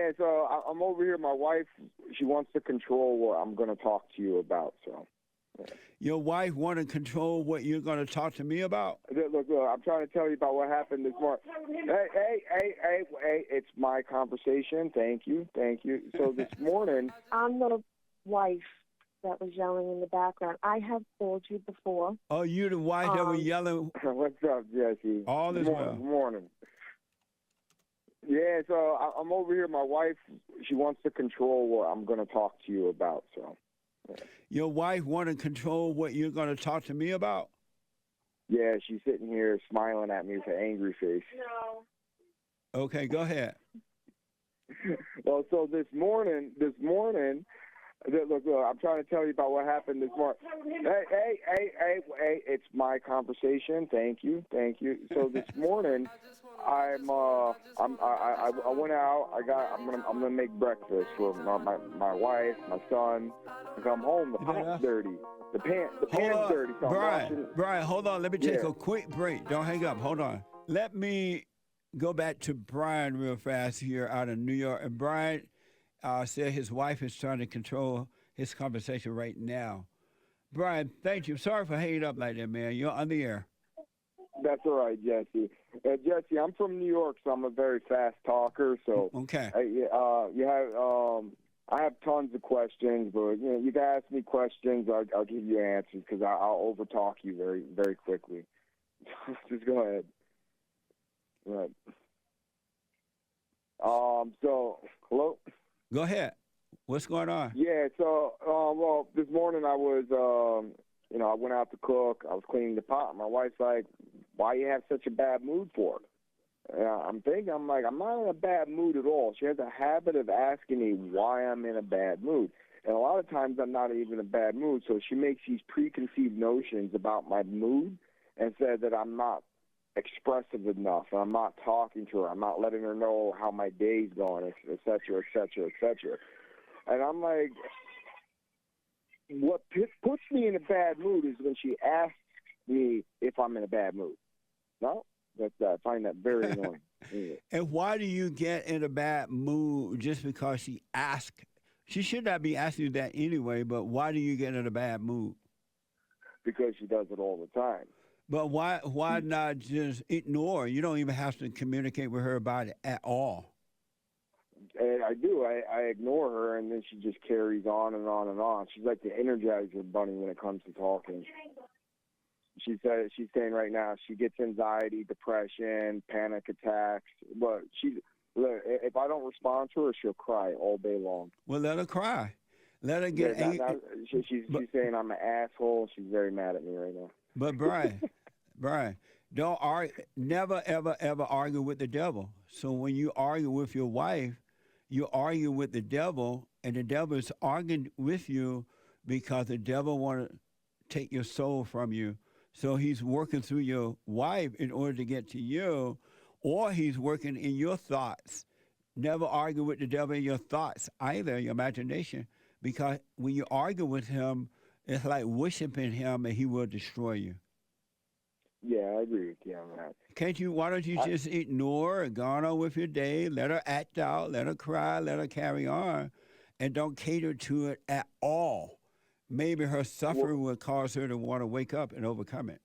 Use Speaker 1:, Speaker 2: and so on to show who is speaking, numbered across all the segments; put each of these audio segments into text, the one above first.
Speaker 1: Yeah, so I'm over here. My wife, she wants to control what I'm going to talk to you about. So, yeah.
Speaker 2: Your wife want to control what you're going to talk to me about?
Speaker 1: Look, I'm trying to tell you about what happened this morning. Hey, it's my conversation. Thank you. So this morning,
Speaker 3: I'm the wife that was yelling in the background. I have called you before.
Speaker 2: Oh, you the wife that was yelling?
Speaker 1: what's up, Jesse?
Speaker 2: All is well.
Speaker 1: Good morning. Yeah, so I'm over here. My wife, she wants to control what I'm going to talk to you about. So, yeah.
Speaker 2: Your wife want to control what you're going to talk to me about?
Speaker 1: Yeah, she's sitting here smiling at me with an angry face.
Speaker 3: No.
Speaker 2: Okay, go ahead.
Speaker 1: Well, so this morning, look, I'm trying to tell you about what happened this morning. Hey, it's my conversation. Thank you. So this morning, I went out. I'm gonna make breakfast for my wife, my son. I come home, the pot's dirty. The pan's dirty. So
Speaker 2: Brian, hold on. Let me take
Speaker 1: Yeah.
Speaker 2: a quick break. Don't hang up. Hold on. Let me go back to Brian real fast here out of New York. And Brian said his wife is trying to control his conversation right now. Brian, thank you. Sorry for hanging up like that, man. You're on the air.
Speaker 1: That's all right, Jesse. Jesse, I'm from New York, so I'm a very fast talker. So
Speaker 2: Okay.
Speaker 1: I have tons of questions, but you can ask me questions. I'll give you answers because I'll overtalk you very, very quickly. Just go ahead. Right. So hello.
Speaker 2: Go ahead. What's going on?
Speaker 1: Yeah. So well, this morning I was I went out to cook. I was cleaning the pot. My wife's like, "Why you have such a bad mood for?" I'm like, I'm not in a bad mood at all. She has a habit of asking me why I'm in a bad mood. And a lot of times I'm not even in a bad mood. So she makes these preconceived notions about my mood and says that I'm not expressive enough. And I'm not talking to her. I'm not letting her know how my day's going, et cetera, et cetera, et cetera. And I'm like, what puts me in a bad mood is when she asks me if I'm in a bad mood. No? I find that very annoying. Yeah.
Speaker 2: And why do you get in a bad mood just because she asked? She should not be asking you that anyway, but why do you get in a bad mood?
Speaker 1: Because she does it all the time.
Speaker 2: But why not just ignore? You don't even have to communicate with her about it at all.
Speaker 1: And I do. I ignore her, and then she just carries on and on and on. She's like the Energizer bunny when it comes to talking. She's saying right now she gets anxiety, depression, panic attacks. But if I don't respond to her, she'll cry all day long.
Speaker 2: Well, let her cry. Let her get angry.
Speaker 1: She's saying I'm an asshole. She's very mad at me right now.
Speaker 2: But Brian, don't argue. Never, ever, ever argue with the devil. So when you argue with your wife, you argue with the devil, and the devil is arguing with you because the devil want to take your soul from you. So he's working through your wife in order to get to you, or he's working in your thoughts. Never argue with the devil in your thoughts either, your imagination, because when you argue with him, it's like worshiping him and he will destroy you.
Speaker 1: Yeah, I agree with you on that.
Speaker 2: Why don't you just ignore and go on with your day, let her act out, let her cry, let her carry on, and don't cater to it at all. Maybe her suffering will cause her to want to wake up and overcome it.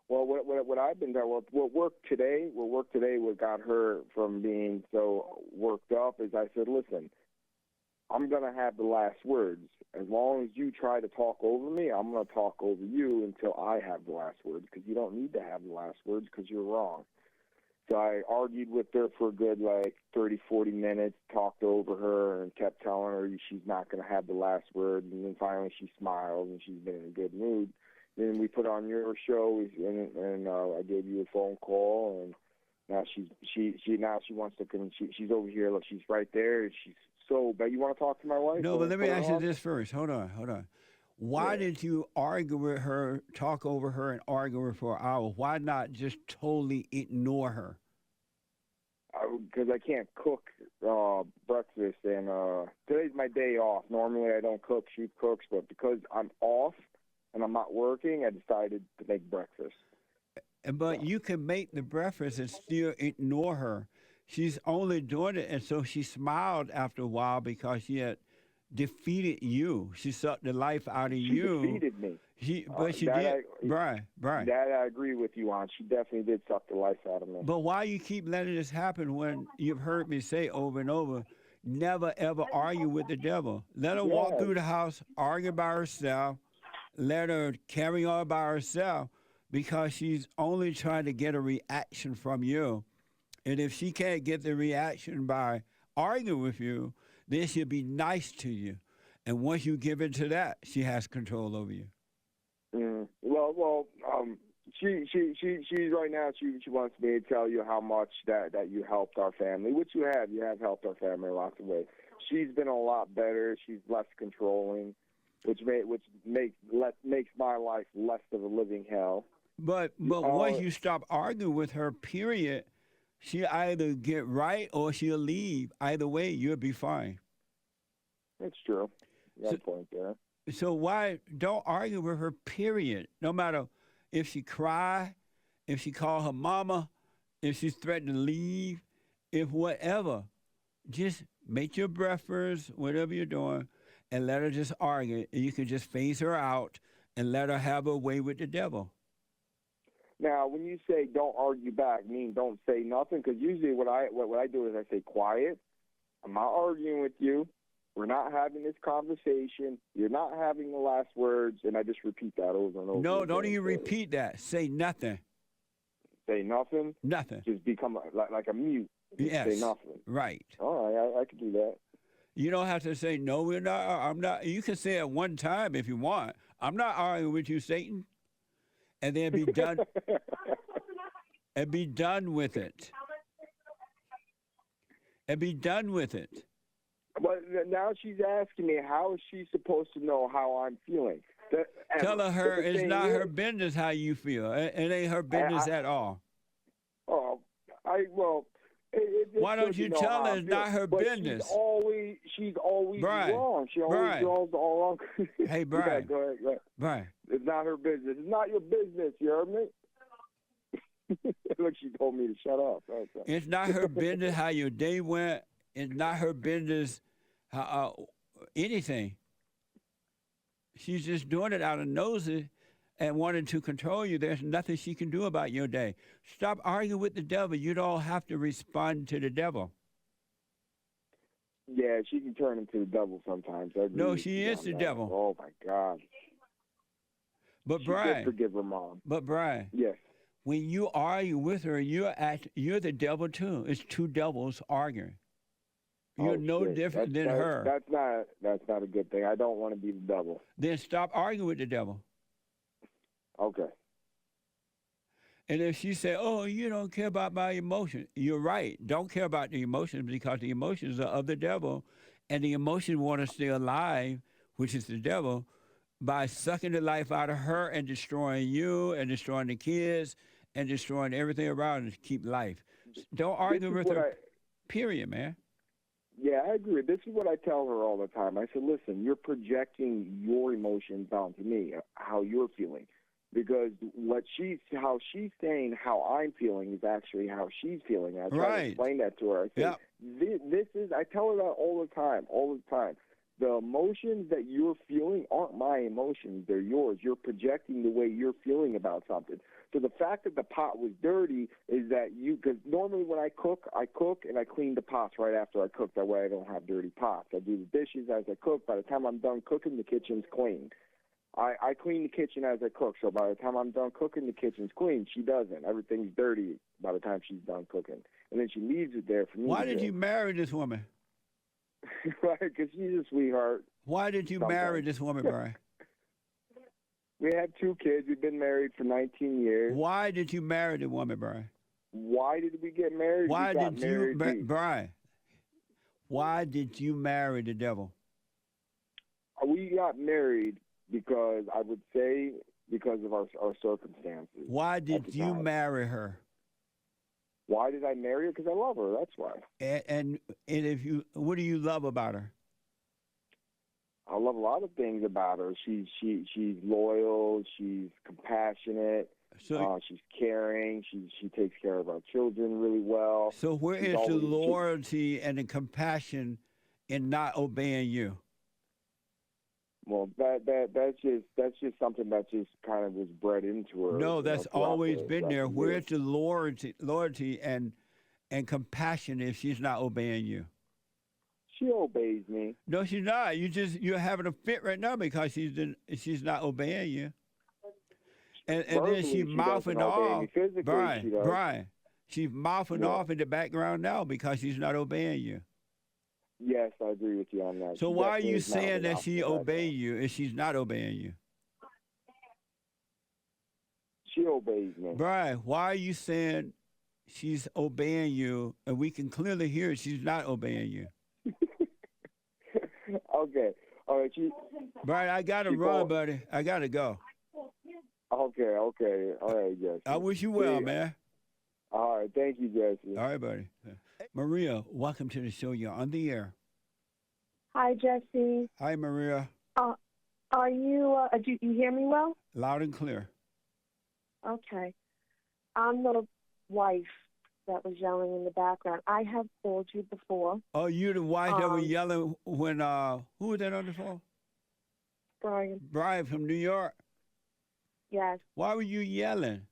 Speaker 1: Well, what I've been doing, what worked today, what got her from being so worked up is I said, listen, I'm going to have the last words. As long as you try to talk over me, I'm going to talk over you until I have the last words, because you don't need to have the last words because you're wrong. So I argued with her for a good 30, 40 minutes, talked over her and kept telling her she's not going to have the last word. And then finally she smiled and she's been in a good mood. Then we put on your show and I gave you a phone call, and now she wants to come. She's over here. Look, she's right there. She's so bad. You want to talk to my wife?
Speaker 2: No, but let me ask you this first. Hold on. Why did you argue with her, talk over her, and argue with her for an hour? Why not just totally ignore her?
Speaker 1: Because I can't cook breakfast, and today's my day off. Normally I don't cook, she cooks, but because I'm off and I'm not working, I decided to make breakfast.
Speaker 2: But you can make the breakfast and still ignore her. She's only doing it, and so she smiled after a while because she had defeated you. She sucked the life out of
Speaker 1: She
Speaker 2: you.
Speaker 1: defeated me.
Speaker 2: But she
Speaker 1: That
Speaker 2: did, Brian.
Speaker 1: that I agree with you on. She definitely did suck the life out of me.
Speaker 2: But why you keep letting this happen when you've heard me say over and over, never ever argue with the devil. Let her walk
Speaker 1: Yes.
Speaker 2: through the house, argue by herself. Let her carry on by herself because she's only trying to get a reaction from you. And if she can't get the reaction by arguing with you, then she'll be nice to you. And once you give in to that, she has control over you.
Speaker 1: She's right now. She wants me to tell you how much that you helped our family, which you have. You have helped our family in lots of ways. She's been a lot better. She's less controlling, which makes my life less of a living hell.
Speaker 2: But once you stop arguing with her, period, she'll either get right or she'll leave. Either way, you'll be fine.
Speaker 1: That's true. You got a point there.
Speaker 2: So why don't argue with her, period? No matter if she cry, if she call her mama, if she's threatening to leave, if whatever, just make your breakfast, whatever you're doing, and let her just argue. And you can just phase her out and let her have her way with the devil.
Speaker 1: Now, when you say don't argue back, mean don't say nothing? Because usually what I do is I say quiet. I'm not arguing with you. We're not having this conversation. You're not having the last words, and I just repeat that over and over.
Speaker 2: No, don't even repeat that. Say nothing.
Speaker 1: Say nothing?
Speaker 2: Nothing.
Speaker 1: Just become like a mute. Just
Speaker 2: Yes.
Speaker 1: say nothing.
Speaker 2: Right.
Speaker 1: All right, I can do that.
Speaker 2: You don't have to say, no, we're not. I'm not. You can say it one time if you want. I'm not arguing with you, Satan. And then be done. And be done with it. And be done with it.
Speaker 1: But now she's asking me, how is she supposed to know how I'm feeling?
Speaker 2: Tell her it's not her business how you feel. It ain't her business at all.
Speaker 1: Oh,
Speaker 2: Why don't you tell her it's not her business?
Speaker 1: She's always
Speaker 2: Brian,
Speaker 1: wrong. She always
Speaker 2: Brian.
Speaker 1: draws all wrong.
Speaker 2: Hey, Brian.
Speaker 1: Go ahead.
Speaker 2: Brian.
Speaker 1: It's not her business. It's not your business. You heard me? Look, she told me to shut up. Okay.
Speaker 2: It's not her business how your day went. It's not her business how anything. She's just doing it out of nosy and wanting to control you. There's nothing she can do about your day. Stop arguing with the devil. You don't have to respond to the devil.
Speaker 1: Yeah, she can turn into the devil sometimes. I agree
Speaker 2: No,
Speaker 1: with
Speaker 2: she
Speaker 1: you
Speaker 2: is
Speaker 1: on
Speaker 2: the
Speaker 1: that.
Speaker 2: devil.
Speaker 1: Oh, my God.
Speaker 2: But
Speaker 1: She
Speaker 2: Brian,
Speaker 1: did forgive her mom.
Speaker 2: but Brian,
Speaker 1: Yes.
Speaker 2: when you argue with her, you're the devil too. It's two devils arguing. You're no
Speaker 1: shit.
Speaker 2: different than her.
Speaker 1: That's not a good thing. I don't want to be the devil.
Speaker 2: Then stop arguing with the devil.
Speaker 1: Okay.
Speaker 2: And if she say, "Oh, you don't care about my emotions," you're right. Don't care about the emotions because the emotions are of the devil, and the emotions want to stay alive, which is the devil, by sucking the life out of her and destroying you and destroying the kids and destroying everything around her to keep life. Don't argue with her. Period, man.
Speaker 1: Yeah, I agree. This is what I tell her all the time. I said, listen, you're projecting your emotions onto me, how you're feeling. Because how she's saying how I'm feeling is actually how she's feeling. I try to explain that to her. I say, I tell her that all the time. The emotions that you're feeling aren't my emotions. They're yours. You're projecting the way you're feeling about something. So the fact that the pot was dirty is that because normally when I cook and I clean the pots right after I cook. That way I don't have dirty pots. I do the dishes as I cook. By the time I'm done cooking, the kitchen's clean. I clean the kitchen as I cook. So by the time I'm done cooking, the kitchen's clean. She doesn't. Everything's dirty by the time she's done cooking. And then she leaves it there for me.
Speaker 2: Why did you marry this woman?
Speaker 1: Right, because she's a sweetheart.
Speaker 2: Why did you marry this woman, Brian?
Speaker 1: We had 2 kids. We've been married for 19 years.
Speaker 2: Why did you marry the woman, Brian?
Speaker 1: Why did we get married?
Speaker 2: Why did you, Brian? Why did you marry the devil?
Speaker 1: We got married because I would say because of our circumstances.
Speaker 2: Why did you marry her?
Speaker 1: Why did I marry her? Because I love her. That's why.
Speaker 2: And what do you love about her?
Speaker 1: I love a lot of things about her. She's loyal. She's compassionate.
Speaker 2: So,
Speaker 1: She's caring. She takes care of our children really well.
Speaker 2: so where
Speaker 1: She's
Speaker 2: is the
Speaker 1: always
Speaker 2: loyalty and the compassion in not obeying you?
Speaker 1: well. That's just something that just kind of was bred into her.
Speaker 2: No, that's always been
Speaker 1: throughout
Speaker 2: there.
Speaker 1: the years.
Speaker 2: Where's the loyalty and compassion if she's not obeying you?
Speaker 1: She obeys me.
Speaker 2: No, she's not. You're having a fit right now because she's not obeying you. And then
Speaker 1: Verbally,
Speaker 2: she's
Speaker 1: she
Speaker 2: mouthing
Speaker 1: doesn't obey
Speaker 2: off.
Speaker 1: me. Physically, she does.
Speaker 2: Brian, she's mouthing
Speaker 1: Yeah.
Speaker 2: off in the background now because she's not obeying you.
Speaker 1: Yes, I agree with you on that.
Speaker 2: So
Speaker 1: She
Speaker 2: why are
Speaker 1: definitely
Speaker 2: you
Speaker 1: is mouthing
Speaker 2: saying that
Speaker 1: off
Speaker 2: she
Speaker 1: in the background.
Speaker 2: obey you if she's not obeying you?
Speaker 1: She obeys me.
Speaker 2: Brian, why are you saying she's obeying you and we can clearly hear she's not obeying you?
Speaker 1: Okay. All right.
Speaker 2: Brian, I got to
Speaker 1: She
Speaker 2: run,
Speaker 1: called-
Speaker 2: buddy. I got to go.
Speaker 1: Okay. All right, Jesse.
Speaker 2: I wish you well,
Speaker 1: See-
Speaker 2: man.
Speaker 1: All right. Thank you, Jesse.
Speaker 2: All right, buddy. Maria, welcome to the show. You're on the air.
Speaker 3: Hi, Jesse.
Speaker 2: Hi, Maria.
Speaker 3: Are you? Do you hear me well?
Speaker 2: Loud and clear.
Speaker 3: Okay. I'm the wife that was yelling in the background. I have called you before,
Speaker 2: Oh, you the wife that was
Speaker 3: Um,
Speaker 2: yelling when, who was that on the phone?
Speaker 3: Brian.
Speaker 2: Brian from New York.
Speaker 3: Yes.
Speaker 2: Why were you yelling?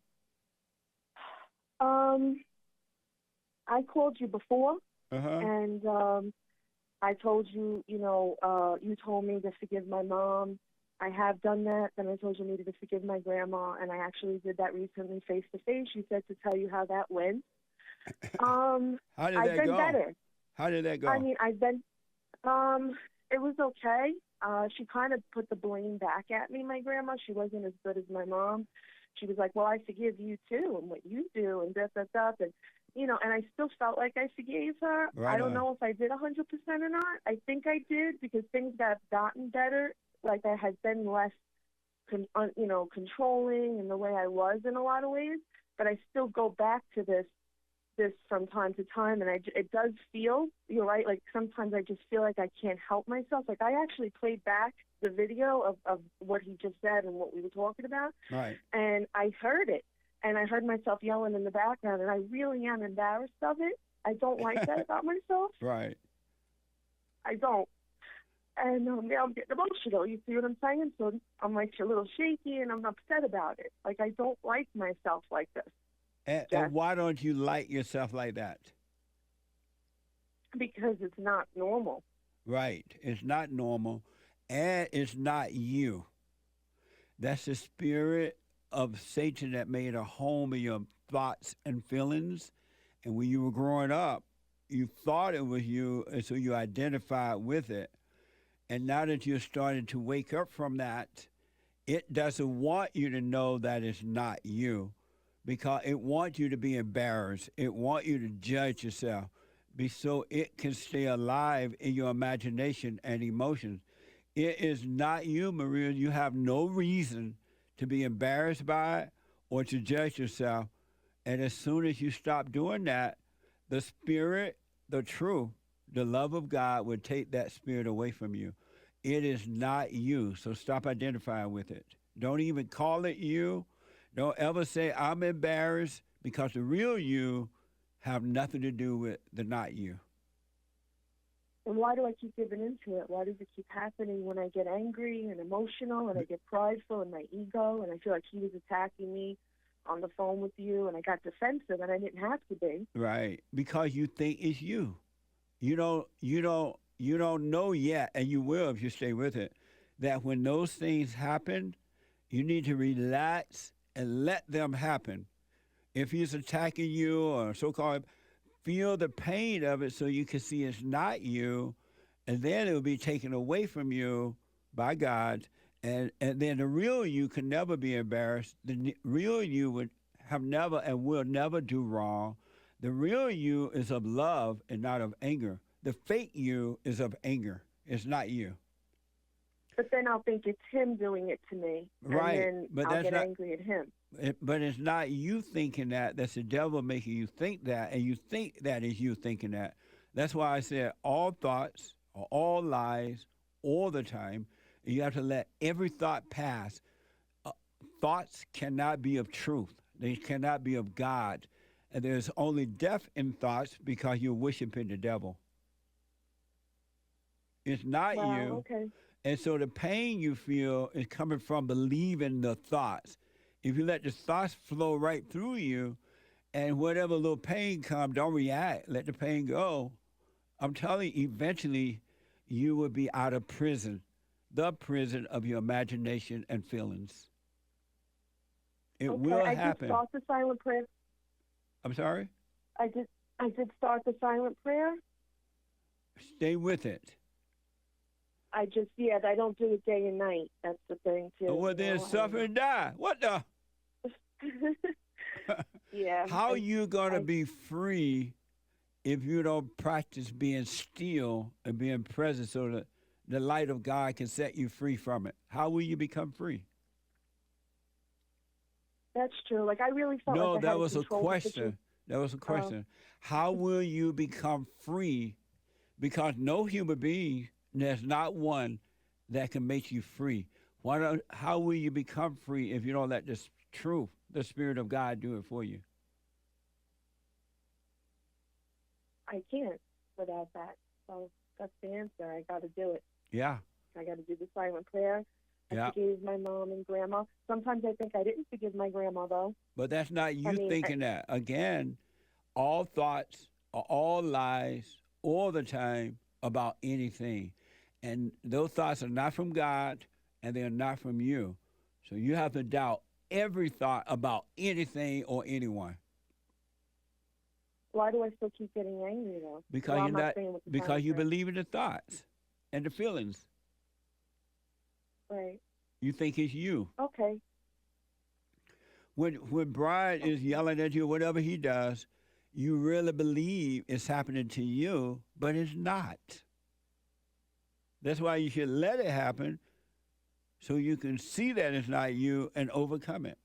Speaker 3: I called you before,
Speaker 2: Uh-huh.
Speaker 3: and I told you, you told me to forgive my mom. I have done that. Then I told you I needed to forgive my grandma, and I actually did that recently face to face. You said to tell you how that went.
Speaker 2: How did
Speaker 3: I've
Speaker 2: that
Speaker 3: been
Speaker 2: go?
Speaker 3: better.
Speaker 2: How did that go?
Speaker 3: I mean, I've been. It was okay. She kind of put the blame back at me, my grandma. She wasn't as good as my mom. She was like, well, I forgive you too, and what you do, and da. And, and I still felt like I forgave her.
Speaker 2: Right
Speaker 3: I don't
Speaker 2: on.
Speaker 3: know if I did 100% or not. I think I did because things have gotten better. Like I had been less, controlling in the way I was in a lot of ways. But I still go back to this from time to time, and it does feel, you're right, like sometimes I just feel like I can't help myself. Like I actually played back the video of what he just said and what we were talking about,
Speaker 2: Right.
Speaker 3: and I heard it, and I heard myself yelling in the background, and I really am embarrassed of it. I don't like that about myself.
Speaker 2: Right.
Speaker 3: I don't. And now I'm getting emotional, you see what I'm saying? So I'm like a little shaky, and I'm upset about it. Like I don't like myself like this.
Speaker 2: And why don't you like yourself like that?
Speaker 3: Because it's not normal.
Speaker 2: Right. It's not normal, and it's not you. That's the spirit of Satan that made a home in your thoughts and feelings. And when you were growing up, you thought it was you, and so you identified with it. And now that you're starting to wake up from that, it doesn't want you to know that it's not you, because it wants you to be embarrassed. It wants you to judge yourself so it can stay alive in your imagination and emotions. It is not you, Maria. You have no reason to be embarrassed by it or to judge yourself. And as soon as you stop doing that, the spirit, the truth, the love of God would take that spirit away from you. It is not you, so stop identifying with it. Don't even call it you. Don't ever say, I'm embarrassed, because the real you have nothing to do with the not you.
Speaker 3: And why do I keep giving into it? Why does it keep happening when I get angry and emotional and I get prideful in my ego and I feel like he was attacking me on the phone with you and I got defensive and I didn't have to be?
Speaker 2: Right, because you think it's you. You don't know yet, and you will if you stay with it, that when those things happen, you need to relax and let them happen. If he's attacking you or so-called, feel the pain of it so you can see it's not you, and then it will be taken away from you by God, and then the real you can never be embarrassed. The real you would have never and will never do wrong. The real you is of love and not of anger. The fake you is of anger. It's not you.
Speaker 3: But then I'll think it's him doing it to me,
Speaker 2: Right,
Speaker 3: and then
Speaker 2: but
Speaker 3: I'll
Speaker 2: that's
Speaker 3: get
Speaker 2: not-
Speaker 3: angry at him.
Speaker 2: But it's not you thinking that. That's the devil making you think that, and you think that is you thinking that. That's why I said all thoughts are all lies all the time. And you have to let every thought pass. thoughts cannot be of truth. They cannot be of God. And there's only death in thoughts because you're worshiping the devil. It's not
Speaker 3: Wow.
Speaker 2: you.
Speaker 3: Okay.
Speaker 2: And so the pain you feel is coming from believing the thoughts. If you let the thoughts flow right through you, and whatever little pain comes, don't react. Let the pain go. I'm telling you, eventually you will be out of prison, the prison of your imagination and feelings. It
Speaker 3: Okay.
Speaker 2: will
Speaker 3: I did
Speaker 2: happen.
Speaker 3: start the silent prayer.
Speaker 2: I'm sorry?
Speaker 3: I did start the silent prayer.
Speaker 2: Stay with it.
Speaker 3: I don't do it day and night. That's the thing too.
Speaker 2: Well, then suffer and die. What the?
Speaker 3: Yeah.
Speaker 2: How are you going to be free if you don't practice being still and being present so that the light of God can set you free from it? How will you become free?
Speaker 3: That's true. Like I really felt
Speaker 2: No,
Speaker 3: like I
Speaker 2: that
Speaker 3: had
Speaker 2: was a
Speaker 3: control the situation.
Speaker 2: question. That was a question. How will you become free? Because no human being, there's not one that can make you free. How will you become free if you don't let this truth, the Spirit of God, do it for you?
Speaker 3: I can't without that. So that's the answer. I got to do it.
Speaker 2: Yeah.
Speaker 3: I got to do the silent prayer.
Speaker 2: Yeah.
Speaker 3: I forgave my mom and grandma. Sometimes I think I didn't forgive my grandma, though.
Speaker 2: But that's not you thinking that. Again, all thoughts are all lies all the time about anything. And those thoughts are not from God and they're not from you. So you have to doubt every thought about anything or anyone.
Speaker 3: Why do I still keep getting angry, though?
Speaker 2: Because
Speaker 3: well,
Speaker 2: you're not because
Speaker 3: silent
Speaker 2: you
Speaker 3: prayer.
Speaker 2: believe in the thoughts and the feelings.
Speaker 3: Right.
Speaker 2: You think it's you.
Speaker 3: Okay.
Speaker 2: When Brian is yelling at you, whatever he does, you really believe it's happening to you, but it's not. That's why you should let it happen so you can see that it's not you and overcome it.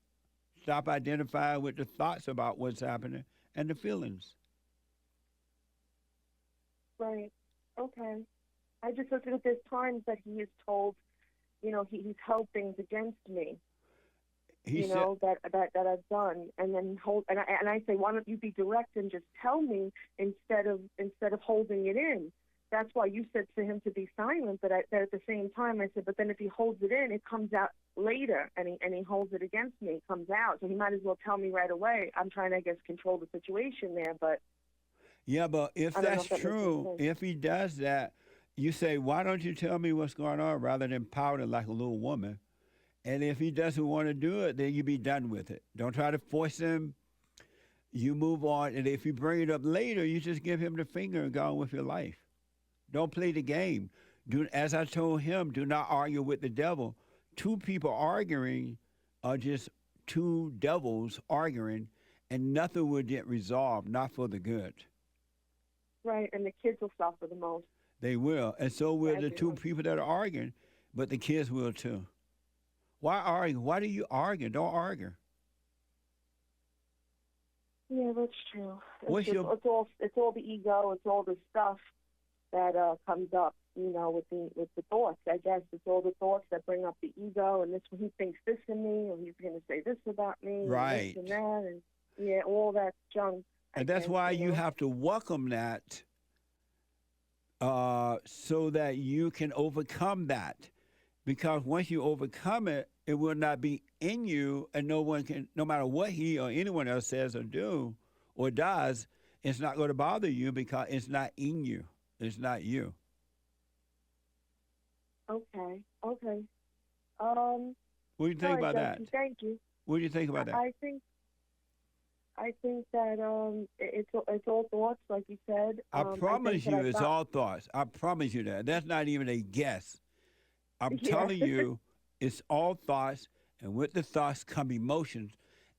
Speaker 2: Stop identifying with the thoughts about what's happening and the feelings.
Speaker 3: Right. Okay. I just look at there's times that he is told, he's held things against me. That I've done, and then I say, why don't you be direct and just tell me instead of holding it in? That's why you said to him to be silent, but at the same time I said, but then if he holds it in, it comes out later, and he holds it against me, it comes out. So he might as well tell me right away. I'm trying to, I guess, control the situation there, but
Speaker 2: yeah, but if that's true, if he does that, you say, why don't you tell me what's going on rather than pouting like a little woman? And if he doesn't want to do it, then you be done with it. Don't try to force him. You move on. And if you bring it up later, you just give him the finger and go on with your life. Don't play the game. As I told him, do not argue with the devil. Two people arguing are just two devils arguing, and nothing will get resolved, not for the good.
Speaker 3: Right, and the kids will suffer the most.
Speaker 2: They will. And so will the two people that are arguing, but the kids will too. Why argue? Why do you argue? Don't argue.
Speaker 3: Yeah, that's true.
Speaker 2: It's
Speaker 3: all the ego. It's all the stuff that comes up, with the thoughts. I guess it's all the thoughts that bring up the ego, and he thinks this of me, or he's going to say this about me,
Speaker 2: right?
Speaker 3: And this and that, and all that junk.
Speaker 2: And that's why you have to welcome that, so that you can overcome that. Because once you overcome it, it will not be in you, and no one can, no matter what he or anyone else says or do or does, it's not going to bother you because it's not in you. It's not you.
Speaker 3: Okay. What
Speaker 2: do you think about that?
Speaker 3: Thank you.
Speaker 2: What do you think about that?
Speaker 3: I think that it's all thoughts, like you said.
Speaker 2: I promise you, it's all thoughts. I promise you that. That's not even a guess. I'm telling you, it's all thoughts, and with the thoughts come emotions,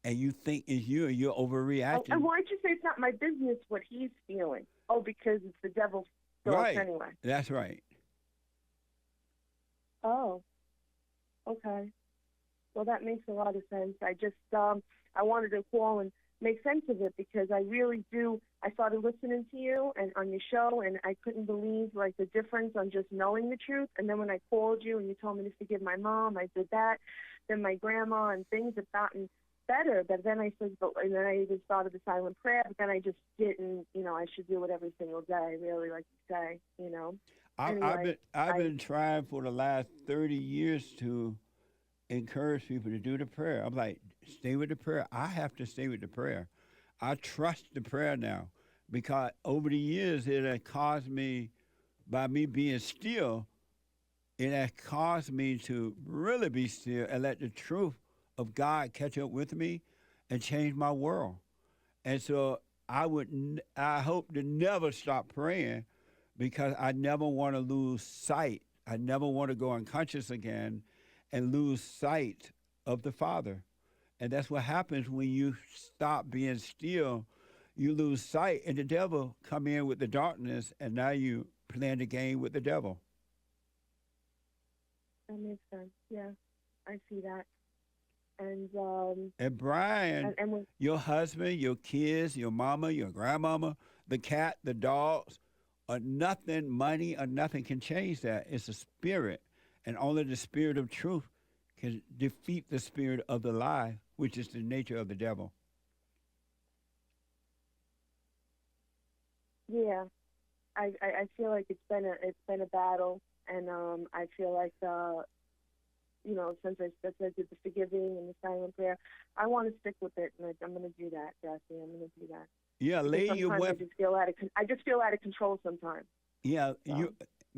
Speaker 2: and you think it's you, and you're overreacting.
Speaker 3: And why'd you say it's not my business what he's feeling? Oh, because it's the devil's thoughts
Speaker 2: right.
Speaker 3: Anyway.
Speaker 2: That's right.
Speaker 3: Oh, okay. Well, that makes a lot of sense. I just I wanted to call and make sense of it, because I really do. I started listening to you and on your show, and I couldn't believe like the difference on just knowing the truth. And then when I called you and you told me to forgive my mom, I did that. Then my grandma, and things have gotten better. But then I said, and then I even started the silent prayer. But then I just didn't. I should do it every single day, really, like you say.
Speaker 2: I've been trying for the last 30 years to encourage people to do the prayer. I'm like, stay with the prayer. I have to stay with the prayer. I trust the prayer now, because over the years it has caused me, by me being still, it has caused me to really be still and let the truth of God catch up with me and change my world. And so I hope to never stop praying, because I never want to lose sight. I never want to go unconscious again and lose sight of the Father. And that's what happens when you stop being still. You lose sight, and the devil come in with the darkness, and now you playing the game with the devil.
Speaker 3: That makes sense. Yeah, I see that.
Speaker 2: And Brian, your husband, your kids, your mama, your grandmama, the cat, the dogs, or nothing, money or nothing can change that. It's a spirit, and only the spirit of truth can defeat the spirit of the lie, which is the nature of the devil.
Speaker 3: Yeah, I feel like it's been a battle, and I feel like since I did the forgiving and the silent prayer, I want to stick with it, and I'm going to do that, Jesse. I'm going to do that.
Speaker 2: Yeah, lay your weapon.
Speaker 3: I just feel out of control sometimes.
Speaker 2: Yeah,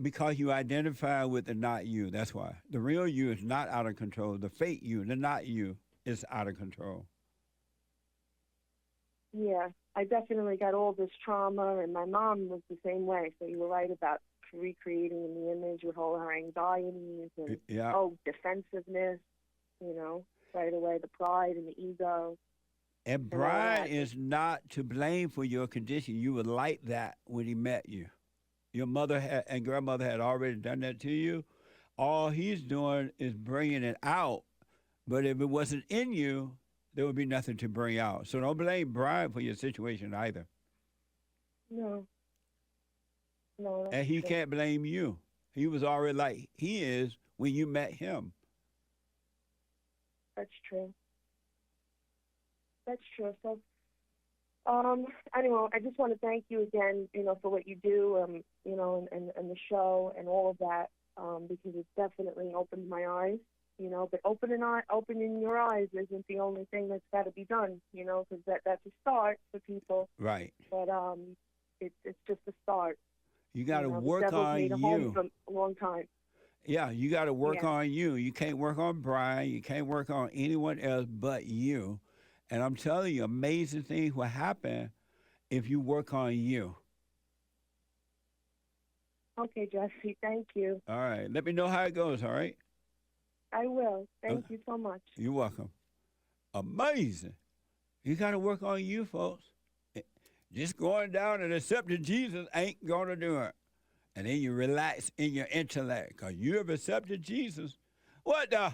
Speaker 2: because you identify with the not you. That's why the real you is not out of control. The fake you, the not you, is out of control.
Speaker 3: Yeah, I definitely got all this trauma, and my mom was the same way. So you were right about recreating in the image with all her anxieties and defensiveness. Right away, the pride and the ego.
Speaker 2: And Brian is not to blame for your condition. You were like that when he met you. Your mother and grandmother had already done that to you. All he's doing is bringing it out. But if it wasn't in you, there would be nothing to bring out. So don't blame Brian for your situation either.
Speaker 3: No.
Speaker 2: And he can't blame you. He was already like he is when you met him.
Speaker 3: That's true. So, anyway, I just want to thank you again, for what you do, and the show and all of that, because it's definitely opened my eyes, but opening your eyes isn't the only thing that's got to be done, because that's a start for people.
Speaker 2: Right.
Speaker 3: But it's just a start.
Speaker 2: You got to work on you.
Speaker 3: Home for a long time.
Speaker 2: Yeah, you got to work on you. You can't work on Brian. You can't work on anyone else but you. And I'm telling you, amazing things will happen if you work on you.
Speaker 3: Okay, Jesse, thank you.
Speaker 2: All right. Let me know how it goes, all right?
Speaker 3: I will. Thank you so much.
Speaker 2: You're welcome. Amazing. You got to work on you, folks. Just going down and accepting Jesus ain't going to do it. And then you relax in your intellect because you have accepted Jesus. What the?